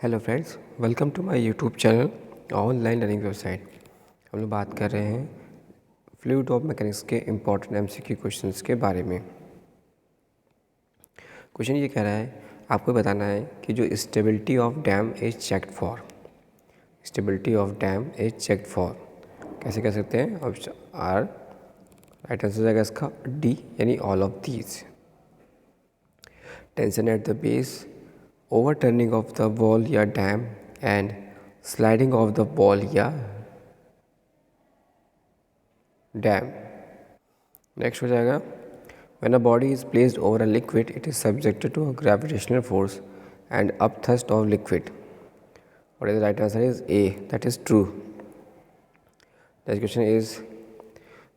Hello friends, welcome to my YouTube channel online learning website. हम लोग बात कर रहे हैं फ्लूइड ऑफ मैकेनिक्स के इम्पॉर्टेंट एमसीक्यू क्वेश्चंस के बारे में। क्वेश्चन ये कह रहा है, आपको बताना है कि जो stability of dam is checked for. Stability of dam is checked for कैसे कह सकते हैं? ऑप्शन आर राइट आंसर हो जाएगा इसका डी, यानी all of these. Tension at the base, overturning of the wall या dam and sliding of the wall या डैम। नेक्स्ट हो जाएगा, when a body is placed over a liquid it is subjected to a gravitational force and upthrust of liquid. What is the right answer is A, that is true. Next question is,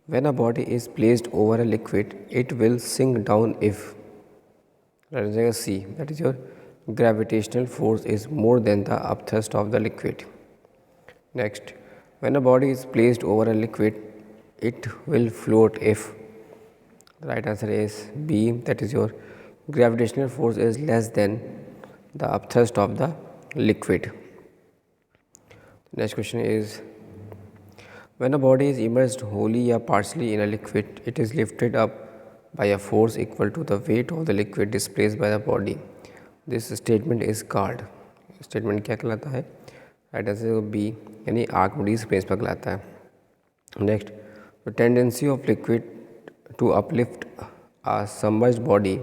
when a body is placed over a liquid it will sink down if. That is C, that is your gravitational force is more than the upthrust of the liquid. Next, when a body is placed over a liquid it will float if. The right answer is B, that is your gravitational force is less than the upthrust of the liquid. Next question is, when a body is immersed wholly or partially in a liquid it is lifted up by a force equal to the weight of the liquid displaced by the body. This statement is called. Statement क्या कहलाता है? Right answer B, यानी Archimedes principle कहलाता है। Next, the tendency of liquid to uplift a submerged body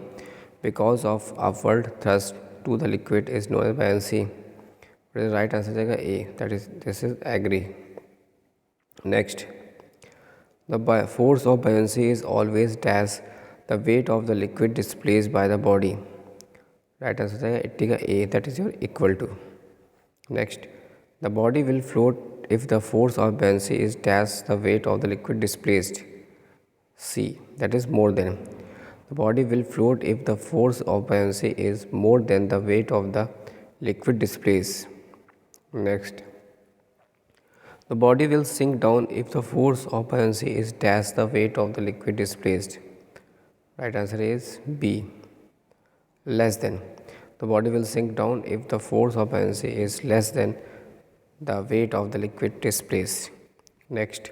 because of upward thrust to the liquid is known as buoyancy. Right answer जाएगा A, that is this is agree. Next, the force of buoyancy is always dash the weight of the liquid displaced by the body. Right answer है 80 का A, that is your equal to. Next, the body will float if the force of buoyancy is dash the weight of the liquid displaced. C, that is more than. The body will float if the force of buoyancy is more than the weight of the liquid displaced. Next, the body will sink down if the force of buoyancy is dash the weight of the liquid displaced. Right answer is B, less than. The body will sink down if the force of buoyancy is less than the weight of the liquid displaced. Next,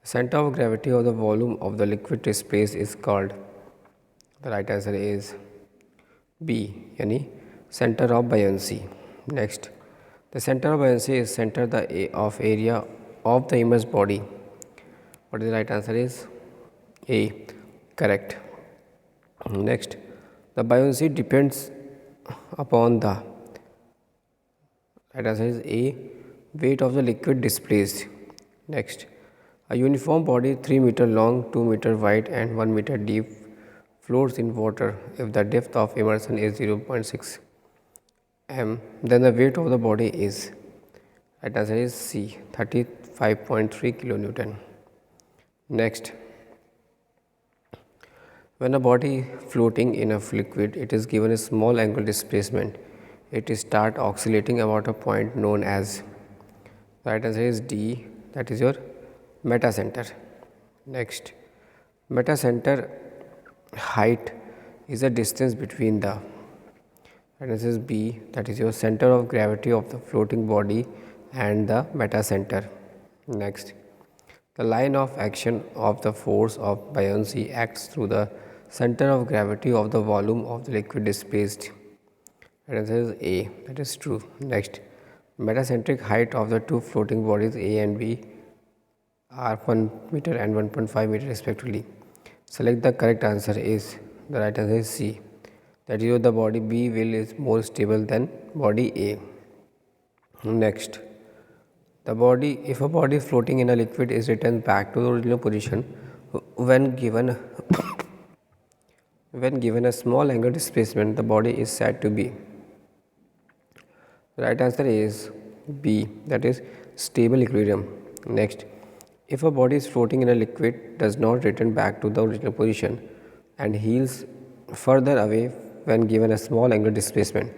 the center of gravity of the volume of the liquid displaced is called. The right answer is B, यानी center of buoyancy. Next, the center of buoyancy is center of area of the immersed body. What is the right answer is A, correct. Next, the buoyancy depends upon the, right answer is A, weight of the liquid displaced. Next, a uniform body 3 meter long, 2 meter wide and 1 meter deep floats in water if the depth of immersion is 0.6 m, then the weight of the body is. Right answer is C, 35.3 kilonewton. Next, when a body floating in a liquid it is given a small angle displacement, it start oscillating about a point known as. Right answer is D, that is your metacenter. Next, metacenter height is the distance between the, and this is B, that is your center of gravity of the floating body and the metacenter. Next, the line of action of the force of buoyancy acts through the center of gravity of the volume of the liquid displaced. And answer is A, that is true. Next, metacentric height of the two floating bodies A and B are 1 meter and 1.5 meter respectively. Select the correct answer is, the right answer is C, that is the body B will is more stable than body A. Next, the body, if a body floating in a liquid is returned back to the original position when given when given a small angle displacement, the body is said to be. The right answer is B, that is stable equilibrium. Next, if a body is floating in a liquid does not return back to the original position and heels further away when given a small angle displacement,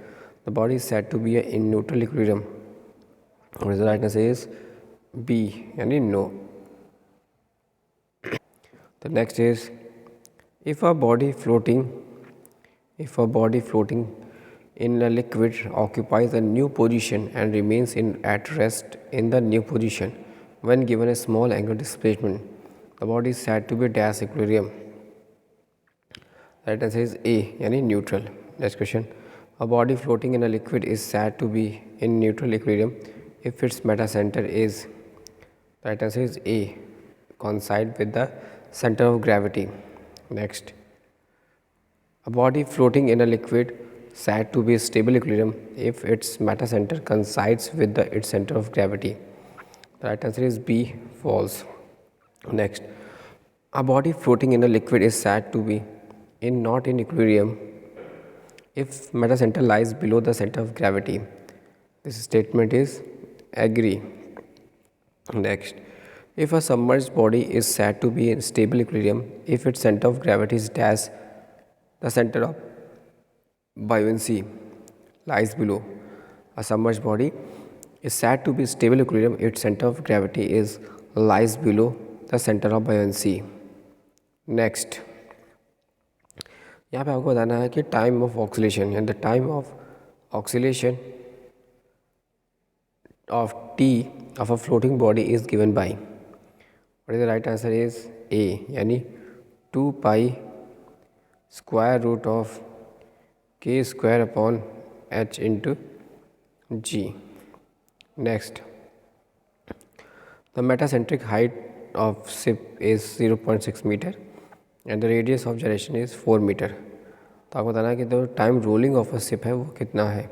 the body is said to be in neutral equilibrium. The right answer is B, yani no. The next is, if a body floating in a liquid occupies a new position and remains at rest in the new position when given a small angular displacement. The body is said to be dash equilibrium. Right answer is A, yani neutral. Next question. A body floating in a liquid is said to be in neutral equilibrium if its metacenter is, the right answer is A, coincide with the center of gravity. Next. A body floating in a liquid said to be stable equilibrium if its metacenter coincides with its center of gravity. The right answer is B, false. Next. A body floating in a liquid is said to be not in equilibrium if metacenter lies below the center of gravity. This statement is agree. Next, if a submerged body is said to be in stable equilibrium if its center of gravity is dash, the center of buoyancy lies below. A submerged body is said to be stable equilibrium if its center of gravity is lies below the center of buoyancy. Next, यहाँ पे आपको बताना है कि time of oscillation and the time of oscillation of T of a floating body is given by, what is the right answer is A, यानी 2 pi square root of K square upon H into G. Next, the metacentric height of ship is 0.6 metre and the radius of generation is 4 metre. तो आपको बताना है कि जो time rolling of a ship है वो कितना है.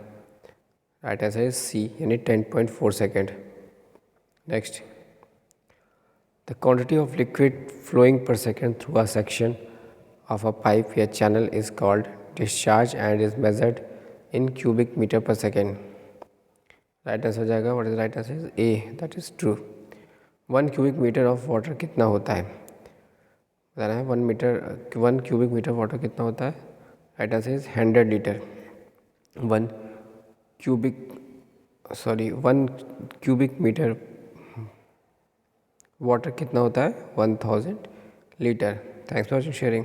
राइट आंसर इज सी, यानी 10.4 second. Next, the quantity of liquid flowing per second through a section of a pipe या channel is called discharge and is measured in cubic metre per second. Right answer हो जाएगा, what is right answer is A, that is true. 1 cubic metre of water कितना होता है बताना है. 1 cubic metre water कितना होता है. Right answer is 100 litre. 1 cubic metre water कितना होता है. 1000 लीटर. Thanks for sharing.